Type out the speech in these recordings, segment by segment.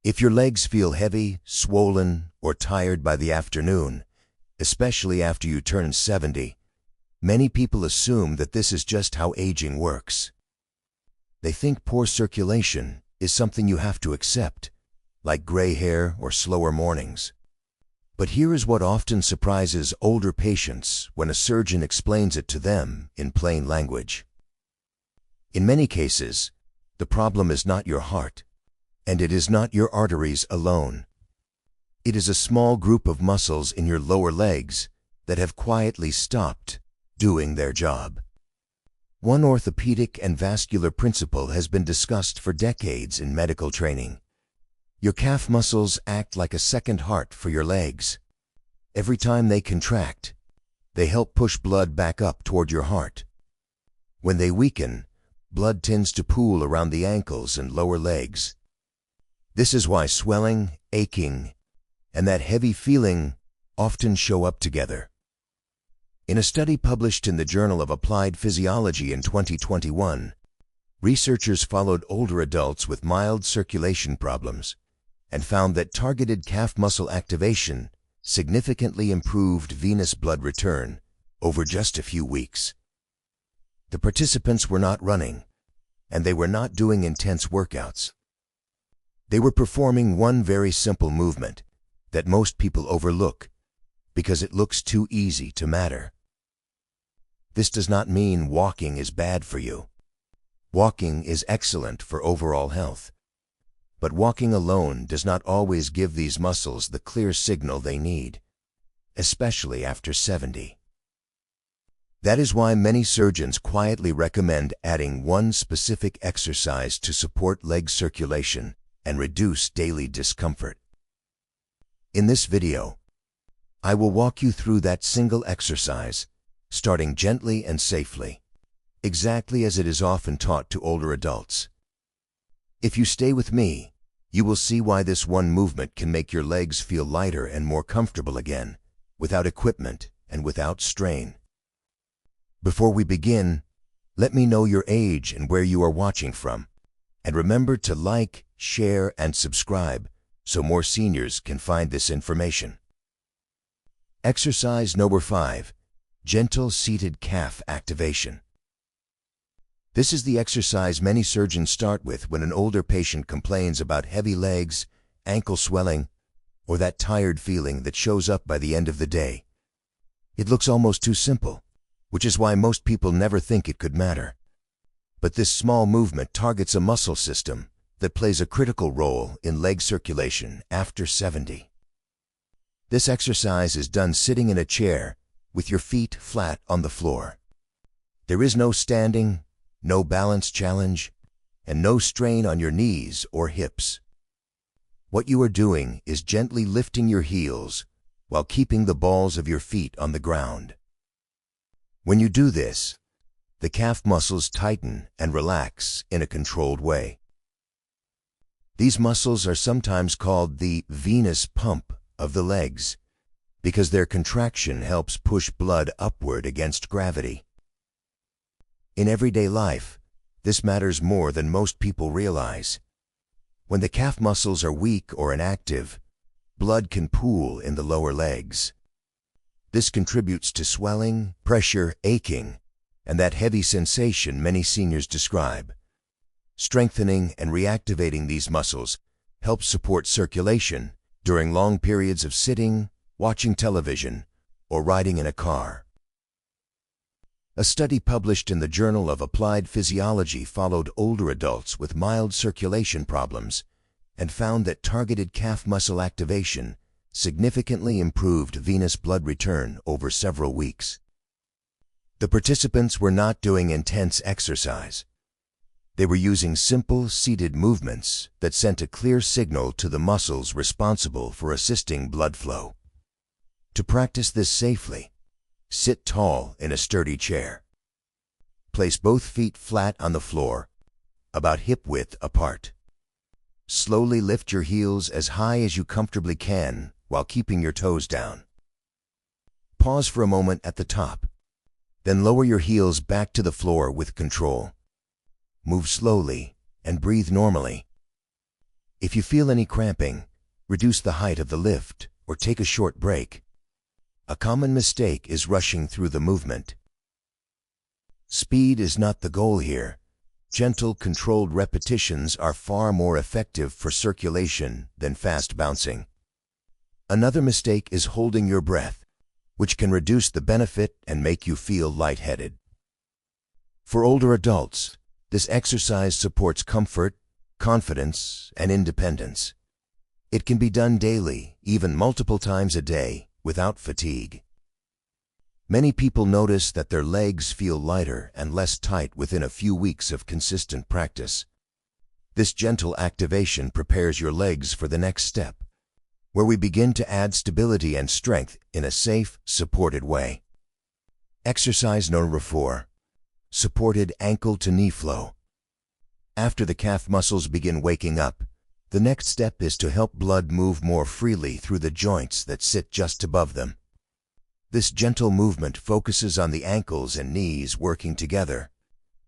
If your legs feel heavy, swollen, or tired by the afternoon, especially after you turn 70, many people assume that this is just how aging works. They think poor circulation is something you have to accept, like gray hair or slower mornings. But here is what often surprises older patients when a surgeon explains it to them in plain language. In many cases, the problem is not your heart, and it is not your arteries alone. It is a small group of muscles in your lower legs that have quietly stopped doing their job. One orthopedic and vascular principle has been discussed for decades in medical training. Your calf muscles act like a second heart for your legs. Every time they contract, they help push blood back up toward your heart. When they weaken, blood tends to pool around the ankles and lower legs. This is why swelling, aching, and that heavy feeling often show up together. In a study published in the Journal of Applied Physiology in 2021, researchers followed older adults with mild circulation problems and found that targeted calf muscle activation significantly improved venous blood return over just a few weeks. The participants were not running, and they were not doing intense workouts. They were performing one very simple movement that most people overlook because it looks too easy to matter. This does not mean walking is bad for you. Walking is excellent for overall health. But walking alone does not always give these muscles the clear signal they need, especially after 70. That is why many surgeons quietly recommend adding one specific exercise to support leg circulation and reduce daily discomfort. In this video, I will walk you through that single exercise, starting gently and safely, exactly as it is often taught to older adults. If you stay with me, you will see why this one movement can make your legs feel lighter and more comfortable again, without equipment and without strain. Before we begin, let me know your age and where you are watching from. And remember to like, share, and subscribe so more seniors can find this information. Exercise number 5, gentle seated calf activation. This is the exercise many surgeons start with when an older patient complains about heavy legs, ankle swelling, or that tired feeling that shows up by the end of the day. It looks almost too simple, which is why most people never think it could matter. But this small movement targets a muscle system that plays a critical role in leg circulation after 70. This exercise is done sitting in a chair with your feet flat on the floor. There is no standing, no balance challenge, and no strain on your knees or hips. What you are doing is gently lifting your heels while keeping the balls of your feet on the ground. When you do this, the calf muscles tighten and relax in a controlled way. These muscles are sometimes called the venous pump of the legs because their contraction helps push blood upward against gravity. In everyday life, this matters more than most people realize. When the calf muscles are weak or inactive, blood can pool in the lower legs. This contributes to swelling, pressure, aching, and that heavy sensation many seniors describe. Strengthening and reactivating these muscles helps support circulation during long periods of sitting, watching television, or riding in a car. A study published in the Journal of Applied Physiology followed older adults with mild circulation problems and found that targeted calf muscle activation significantly improved venous blood return over several weeks. The participants were not doing intense exercise. They were using simple, seated movements that sent a clear signal to the muscles responsible for assisting blood flow. To practice this safely, sit tall in a sturdy chair. Place both feet flat on the floor, about hip width apart. Slowly lift your heels as high as you comfortably can while keeping your toes down. Pause for a moment at the top, then lower your heels back to the floor with control. Move slowly and breathe normally. If you feel any cramping, reduce the height of the lift or take a short break. A common mistake is rushing through the movement. Speed is not the goal here. Gentle, controlled repetitions are far more effective for circulation than fast bouncing. Another mistake is holding your breath, which can reduce the benefit and make you feel lightheaded. For older adults, this exercise supports comfort, confidence, and independence. It can be done daily, even multiple times a day, without fatigue. Many people notice that their legs feel lighter and less tight within a few weeks of consistent practice. This gentle activation prepares your legs for the next step, where we begin to add stability and strength in a safe, supported way. Exercise number 4. Supported ankle-to-knee flow. After the calf muscles begin waking up, the next step is to help blood move more freely through the joints that sit just above them. This gentle movement focuses on the ankles and knees working together,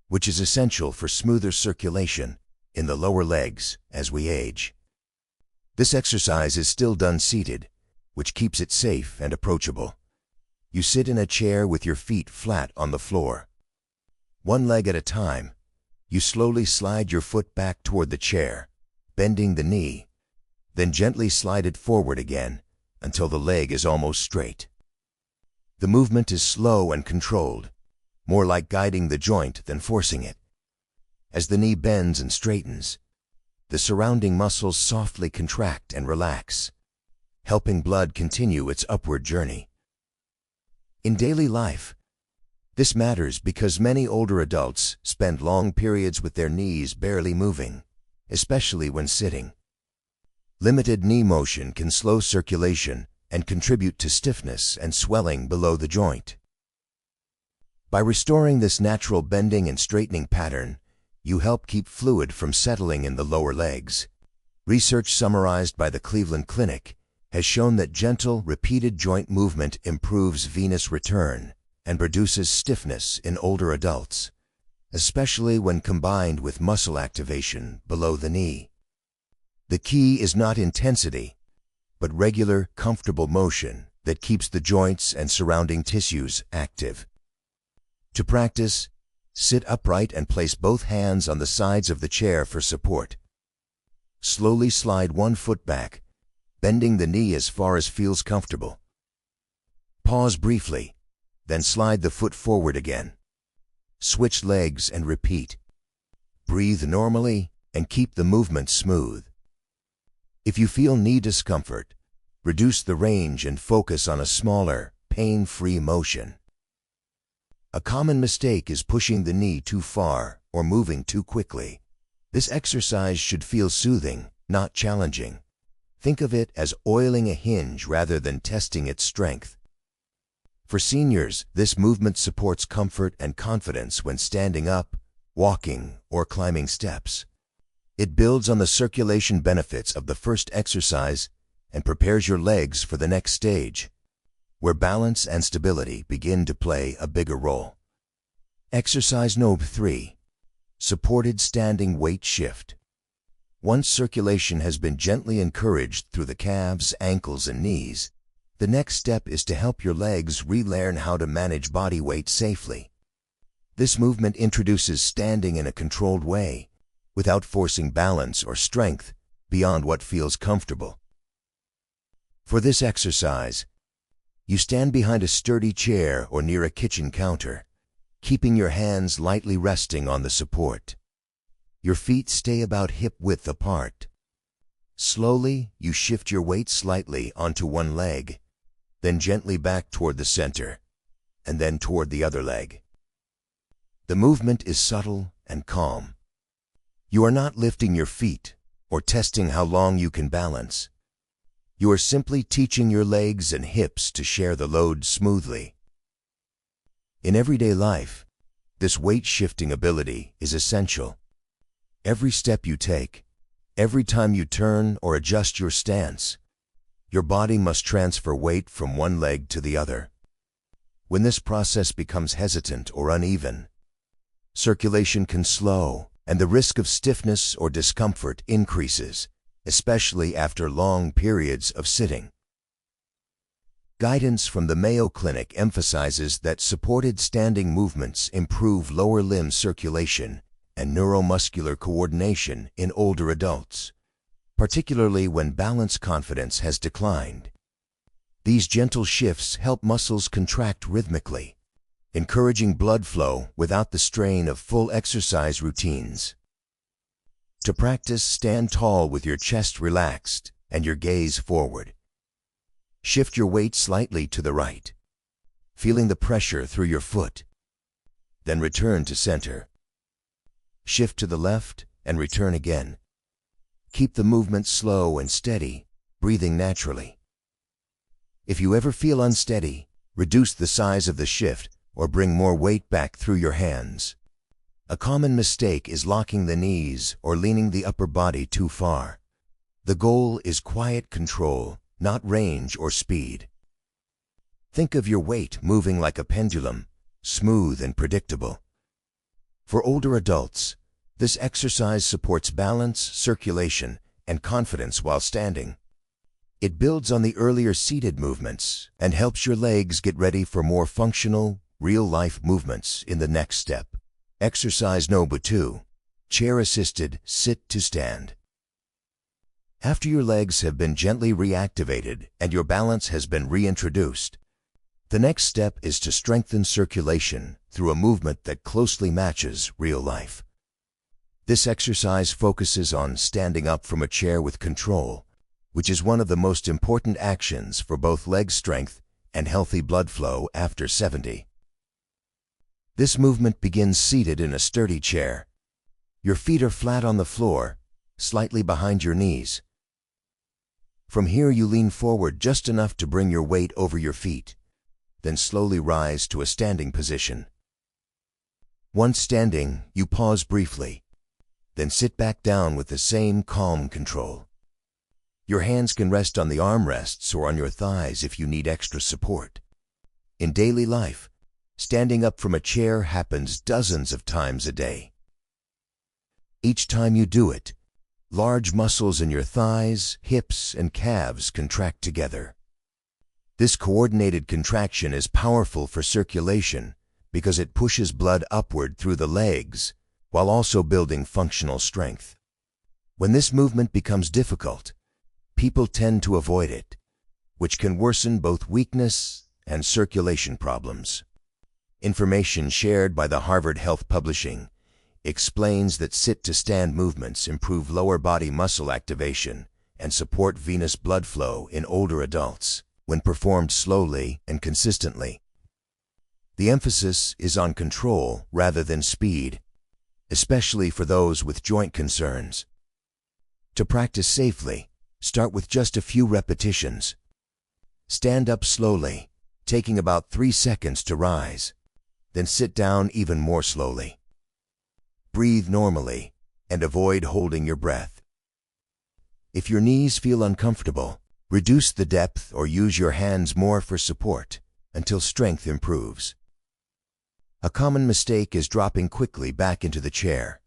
which is essential for smoother circulation in the lower legs as we age. This exercise is still done seated, which keeps it safe and approachable. You sit in a chair with your feet flat on the floor. One leg at a time, you slowly slide your foot back toward the chair, bending the knee, then gently slide it forward again until the leg is almost straight. The movement is slow and controlled, more like guiding the joint than forcing it. As the knee bends and straightens, the surrounding muscles softly contract and relax, helping blood continue its upward journey. In daily life, this matters because many older adults spend long periods with their knees barely moving, especially when sitting. Limited knee motion can slow circulation and contribute to stiffness and swelling below the joint. By restoring this natural bending and straightening pattern, you help keep fluid from settling in the lower legs. Research summarized by the Cleveland Clinic has shown that gentle, repeated joint movement improves venous return and reduces stiffness in older adults, especially when combined with muscle activation below the knee. The key is not intensity, but regular, comfortable motion that keeps the joints and surrounding tissues active. To practice, sit upright and place both hands on the sides of the chair for support. Slowly slide one foot back, bending the knee as far as feels comfortable. Pause briefly, then slide the foot forward again. Switch legs and repeat. Breathe normally and keep the movement smooth. If you feel knee discomfort, reduce the range and focus on a smaller, pain-free motion. A common mistake is pushing the knee too far or moving too quickly. This exercise should feel soothing, not challenging. Think of it as oiling a hinge rather than testing its strength. For seniors, this movement supports comfort and confidence when standing up, walking, or climbing steps. It builds on the circulation benefits of the first exercise and prepares your legs for the next stage, where balance and stability begin to play a bigger role. Exercise number 3. Supported standing weight shift. Once circulation has been gently encouraged through the calves, ankles, and knees, the next step is to help your legs relearn how to manage body weight safely. This movement introduces standing in a controlled way, without forcing balance or strength beyond what feels comfortable. For this exercise, you stand behind a sturdy chair or near a kitchen counter, keeping your hands lightly resting on the support. Your feet stay about hip-width apart. Slowly, you shift your weight slightly onto one leg, then gently back toward the center, and then toward the other leg. The movement is subtle and calm. You are not lifting your feet or testing how long you can balance. You are simply teaching your legs and hips to share the load smoothly. In everyday life, this weight-shifting ability is essential. Every step you take, every time you turn or adjust your stance, your body must transfer weight from one leg to the other. When this process becomes hesitant or uneven, circulation can slow, and the risk of stiffness or discomfort increases, especially after long periods of sitting. Guidance from the Mayo Clinic emphasizes that supported standing movements improve lower limb circulation and neuromuscular coordination in older adults, particularly when balance confidence has declined. These gentle shifts help muscles contract rhythmically, encouraging blood flow without the strain of full exercise routines. To practice, stand tall with your chest relaxed and your gaze forward. Shift your weight slightly to the right, feeling the pressure through your foot. Then return to center. Shift to the left and return again. Keep the movement slow and steady, breathing naturally. If you ever feel unsteady, reduce the size of the shift or bring more weight back through your hands. A common mistake is locking the knees or leaning the upper body too far. The goal is quiet control, not range or speed. Think of your weight moving like a pendulum, smooth and predictable. For older adults, this exercise supports balance, circulation, and confidence while standing. It builds on the earlier seated movements and helps your legs get ready for more functional, real-life movements in the next step. Exercise number 2, chair-assisted sit-to-stand. After your legs have been gently reactivated and your balance has been reintroduced, the next step is to strengthen circulation through a movement that closely matches real life. This exercise focuses on standing up from a chair with control, which is one of the most important actions for both leg strength and healthy blood flow after 70. This movement begins seated in a sturdy chair. Your feet are flat on the floor, slightly behind your knees. From here you lean forward just enough to bring your weight over your feet, then slowly rise to a standing position. Once standing, you pause briefly, then sit back down with the same calm control. Your hands can rest on the armrests or on your thighs if you need extra support. In daily life, standing up from a chair happens dozens of times a day. Each time you do it, large muscles in your thighs, hips, and calves contract together. This coordinated contraction is powerful for circulation because it pushes blood upward through the legs while also building functional strength. When this movement becomes difficult, people tend to avoid it, which can worsen both weakness and circulation problems. Information shared by the Harvard Health Publishing explains that sit-to-stand movements improve lower body muscle activation and support venous blood flow in older adults when performed slowly and consistently. The emphasis is on control rather than speed, especially for those with joint concerns. To practice safely, start with just a few repetitions. Stand up slowly, taking about 3 seconds to rise, then sit down even more slowly. Breathe normally and avoid holding your breath. If your knees feel uncomfortable, reduce the depth or use your hands more for support until strength improves. A common mistake is dropping quickly back into the chair.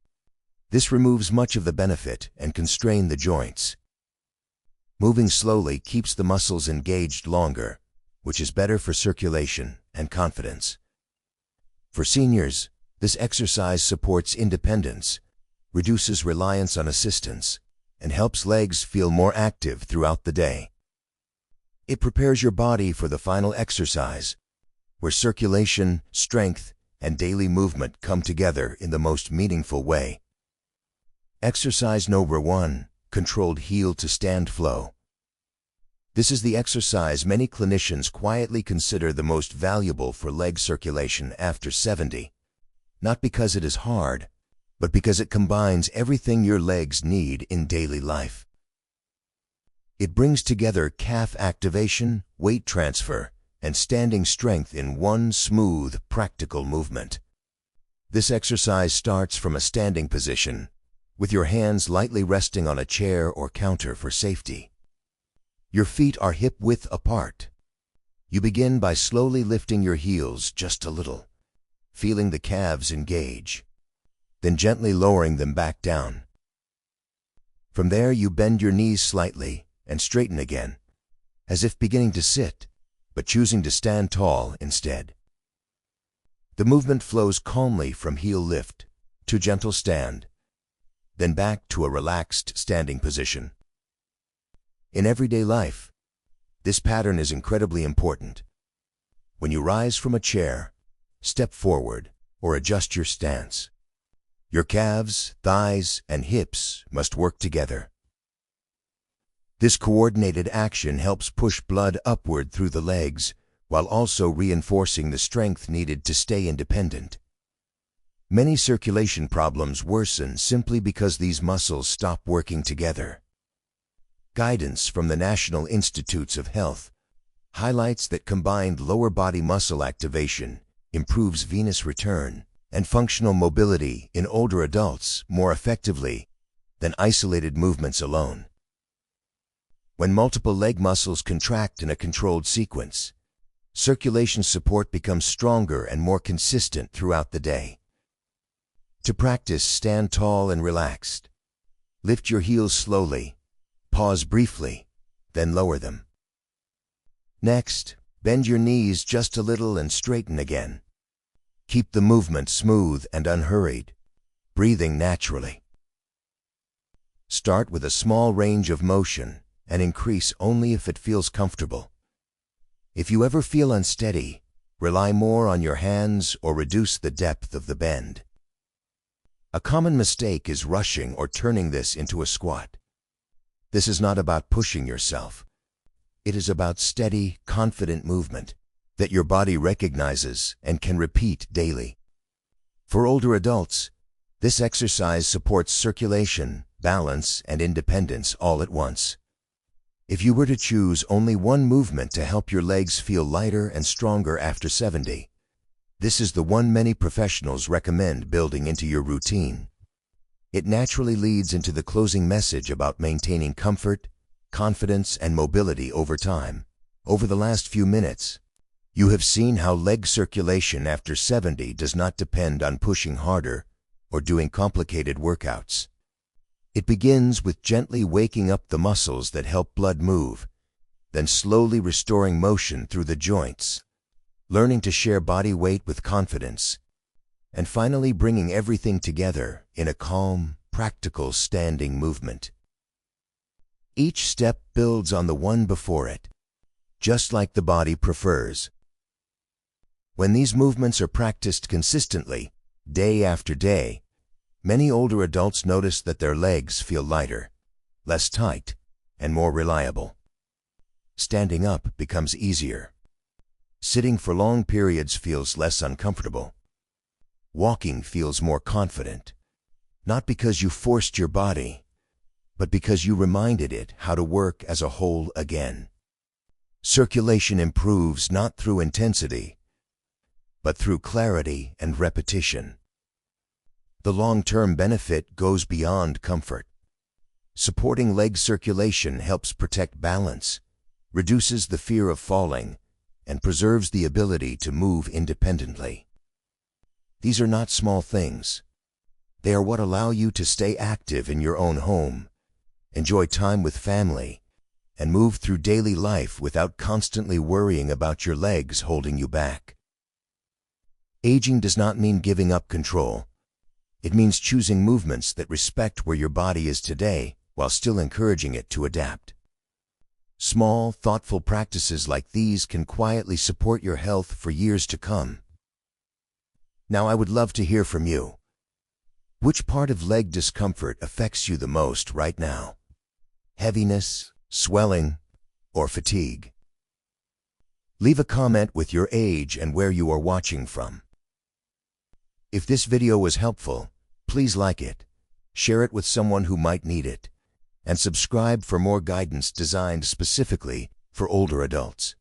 This removes much of the benefit and can strain the joints. Moving slowly keeps the muscles engaged longer, which is better for circulation and confidence. For seniors, this exercise supports independence, reduces reliance on assistance, and helps legs feel more active throughout the day. It prepares your body for the final exercise, where circulation, strength, and daily movement come together in the most meaningful way. Exercise number 1, controlled heel-to-stand flow. This is the exercise many clinicians quietly consider the most valuable for leg circulation after 70. Not because it is hard, but because it combines everything your legs need in daily life. It brings together calf activation, weight transfer, and standing strength in one smooth, practical movement. This exercise starts from a standing position, with your hands lightly resting on a chair or counter for safety. Your feet are hip-width apart. You begin by slowly lifting your heels just a little, feeling the calves engage, then gently lowering them back down. From there, you bend your knees slightly and straighten again, as if beginning to sit, but choosing to stand tall instead. The movement flows calmly from heel lift to gentle stand, then back to a relaxed standing position. In everyday life, this pattern is incredibly important. When you rise from a chair, step forward, or adjust your stance, your calves, thighs, and hips must work together. This coordinated action helps push blood upward through the legs while also reinforcing the strength needed to stay independent. Many circulation problems worsen simply because these muscles stop working together. Guidance from the National Institutes of Health highlights that combined lower body muscle activation improves venous return and functional mobility in older adults more effectively than isolated movements alone. When multiple leg muscles contract in a controlled sequence, circulation support becomes stronger and more consistent throughout the day. To practice, stand tall and relaxed. Lift your heels slowly, pause briefly, then lower them. Next, bend your knees just a little and straighten again. Keep the movement smooth and unhurried, breathing naturally. Start with a small range of motion and increase only if it feels comfortable. If you ever feel unsteady, rely more on your hands or reduce the depth of the bend. A common mistake is rushing or turning this into a squat. This is not about pushing yourself. It is about steady, confident movement that your body recognizes and can repeat daily. For older adults, this exercise supports circulation, balance, and independence all at once. If you were to choose only one movement to help your legs feel lighter and stronger after 70, this is the one many professionals recommend building into your routine. It naturally leads into the closing message about maintaining comfort, confidence, and mobility over time. Over the last few minutes, you have seen how leg circulation after 70 does not depend on pushing harder or doing complicated workouts. It begins with gently waking up the muscles that help blood move, then slowly restoring motion through the joints, learning to share body weight with confidence, and finally bringing everything together in a calm, practical standing movement. Each step builds on the one before it, just like the body prefers. When these movements are practiced consistently, day after day, many older adults notice that their legs feel lighter, less tight, and more reliable. Standing up becomes easier. Sitting for long periods feels less uncomfortable. Walking feels more confident, not because you forced your body, but because you reminded it how to work as a whole again. Circulation improves not through intensity, but through clarity and repetition. The long-term benefit goes beyond comfort. Supporting leg circulation helps protect balance, reduces the fear of falling, and preserves the ability to move independently. These are not small things. They are what allow you to stay active in your own home, enjoy time with family, and move through daily life without constantly worrying about your legs holding you back. Aging does not mean giving up control. It means choosing movements that respect where your body is today while still encouraging it to adapt. Small, thoughtful practices like these can quietly support your health for years to come. Now, I would love to hear from you. Which part of leg discomfort affects you the most right now? Heaviness, swelling, or fatigue? Leave a comment with your age and where you are watching from. If this video was helpful, please like it, share it with someone who might need it, and subscribe for more guidance designed specifically for older adults.